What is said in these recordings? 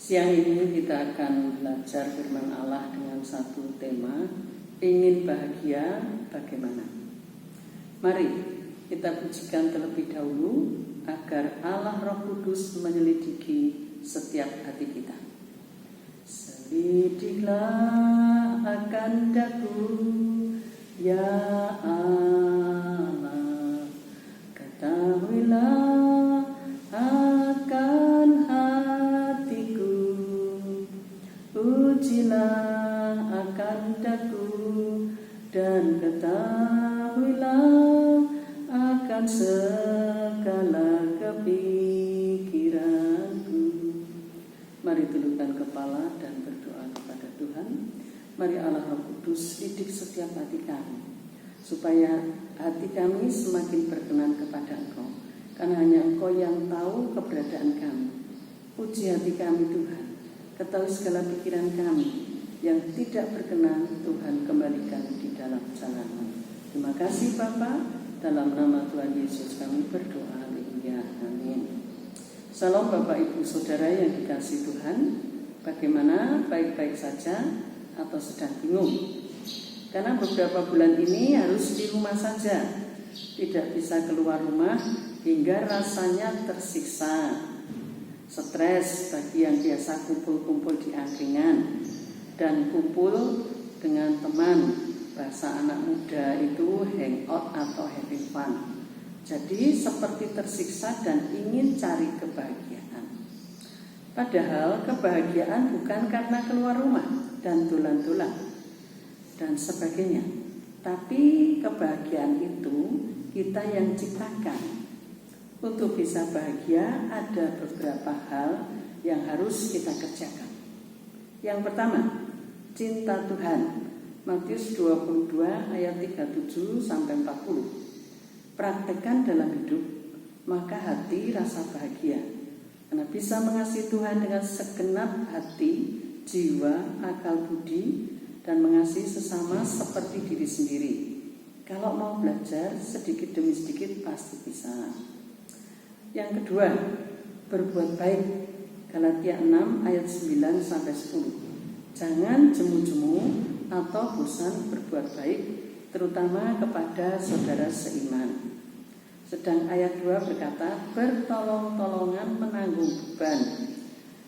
Siang ini kita akan belajar firman Allah dengan satu tema, ingin bahagia bagaimana. Mari kita pujikan terlebih dahulu agar Allah Roh Kudus menyelidiki setiap hati kita. Selidiklah akan daku, ya Allah, ketahuilah akan hatiku, ujilah akan daku, dan ketahuilah akan segala kepikiranku. Mari tundukkan kepala dan berdoa kepada Tuhan. Mari Allah Roh Kudus didik setiap hati kami, supaya hati kami semakin berkenan kepada Engkau, karena hanya Engkau yang tahu keberadaan kami. Puji hati kami Tuhan, ketahui segala pikiran kami yang tidak berkenan, Tuhan kembalikan di dalam jalan-Mu. Terima kasih Bapa, dalam nama Tuhan Yesus kami berdoa, haleluya, amin. Salam Bapak Ibu Saudara yang dikasihi Tuhan. Bagaimana, baik-baik saja atau sedang bingung? Karena beberapa bulan ini harus di rumah saja, tidak bisa keluar rumah, hingga rasanya tersiksa, stres bagi yang biasa kumpul-kumpul di angkringan dan kumpul dengan teman. Bahasa anak muda itu hangout atau having fun. Jadi seperti tersiksa dan ingin cari kebahagiaan. Padahal kebahagiaan bukan karena keluar rumah dan tulan-tulan dan sebagainya, tapi kebahagiaan itu kita yang ciptakan. Untuk bisa bahagia ada beberapa hal yang harus kita kerjakan. Yang pertama, cinta Tuhan. Matius 22 ayat 37 sampai 40. Praktekkan dalam hidup, maka hati rasa bahagia. Karena bisa mengasihi Tuhan dengan segenap hati, jiwa, akal budi, dan mengasihi sesama seperti diri sendiri. Kalau mau belajar sedikit demi sedikit pasti bisa. Yang kedua, berbuat baik. Galatia 6 ayat 9 sampai 10. Jangan jemu-jemu atau bosan berbuat baik, terutama kepada saudara seiman. Sedang ayat 2 berkata, bertolong-tolongan menanggung beban,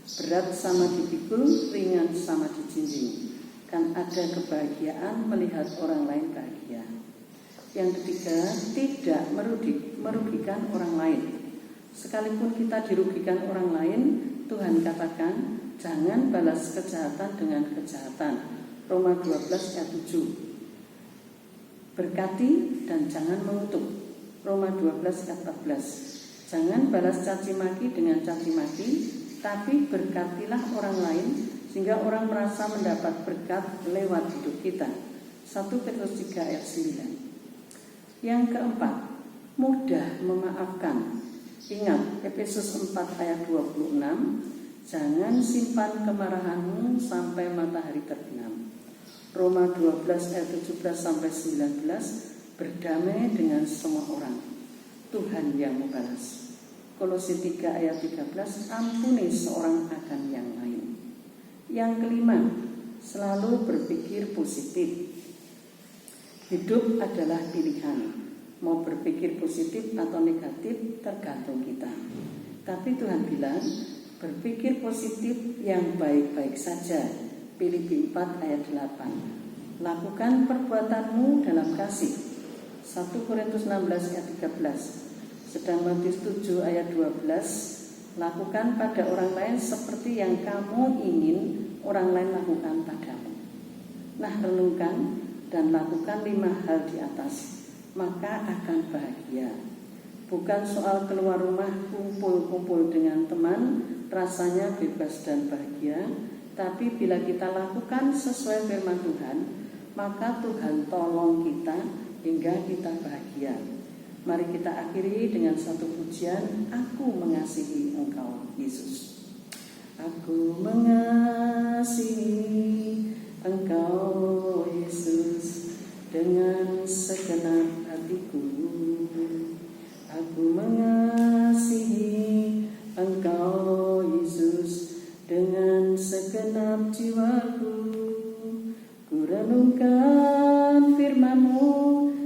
berat sama dipikul, ringan sama dijinjing. Kan ada kebahagiaan melihat orang lain bahagia. Yang ketiga, tidak merugikan orang lain. Sekalipun kita dirugikan orang lain, Tuhan katakan, jangan balas kejahatan dengan kejahatan. Roma 12 ayat 7. Berkati dan jangan mengutuk. Roma 12 ayat 14. Jangan balas caci maki dengan caci maki, tapi berkatilah orang lain sehingga orang merasa mendapat berkat lewat hidup kita. 1 Petrus 3 ayat 9. Yang keempat, mudah memaafkan. Ingat Efesus 4 ayat 26. Jangan simpan kemarahanmu sampai matahari terbenam. Roma 12 ayat 17 sampai 19. Berdamai dengan semua orang, Tuhan yang membalas. Kolose 3 ayat 13. Ampuni seorang akan yang lain. Yang kelima, selalu berpikir positif. Hidup adalah pilihan. Mau berpikir positif atau negatif tergantung kita. Tapi Tuhan bilang, berpikir positif yang baik-baik saja. Filipi 4 ayat 8. Lakukan perbuatanmu dalam kasih. 1 Korintus 16 ayat 13. Sedang Matius 7 ayat 12. Lakukan pada orang lain seperti yang kamu ingin orang lain lakukan padamu. Nah, renungkan dan lakukan 5 hal di atas, maka akan bahagia. Bukan soal keluar rumah kumpul-kumpul dengan teman, rasanya bebas dan bahagia. Tapi bila kita lakukan sesuai firman Tuhan, maka Tuhan tolong kita hingga kita bahagia. Mari kita akhiri dengan satu pujian, Aku mengasihi Engkau Yesus. Aku mengasihi Engkau Yesus dengan segenap hatiku. Aku mengasihi Engkau Yesus dengan segenap jiwaku. Ku renungkan firman-Mu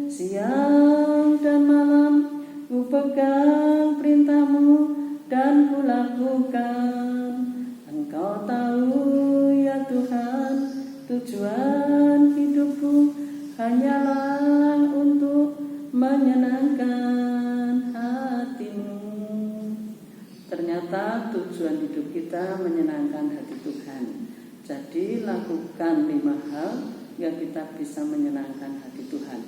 siang dan malam, ku pegang perintah-Mu dan ku lakukan. Engkau tahu ya Tuhan, tujuan hidupku hanyalah untuk menyenangkan hati-Mu. Ternyata tujuan hidup kita menyenangkan hati Tuhan. Jadi lakukan 5 hal yang kita bisa menyenangkan hati Tuhan.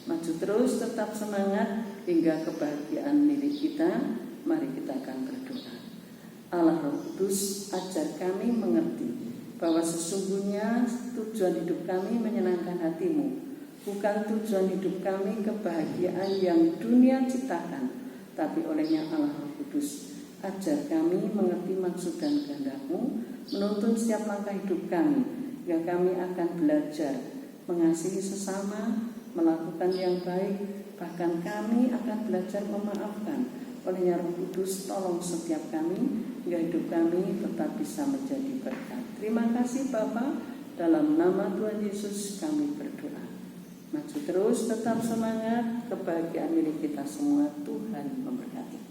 Maju terus, tetap semangat hingga kebahagiaan milik kita. Mari kita akan berdoa. Allah Roh Kudus, ajar kami mengerti bahwa sesungguhnya tujuan hidup kami menyenangkan hati-Mu. Bukan tujuan hidup kami kebahagiaan yang dunia ciptakan, tapi olehnya Allah Roh Kudus. Ajar kami mengerti maksud dan kehendak-Mu, menuntun setiap langkah hidup kami, hingga kami akan belajar mengasihi sesama, melakukan yang baik, bahkan kami akan belajar memaafkan. Olehnya Roh Kudus, tolong setiap kami, hingga hidup kami tetap bisa menjadi berkat. Terima kasih Bapa, dalam nama Tuhan Yesus kami berdoa. Maju terus, tetap semangat, kebahagiaan milik kita semua. Tuhan memberkati.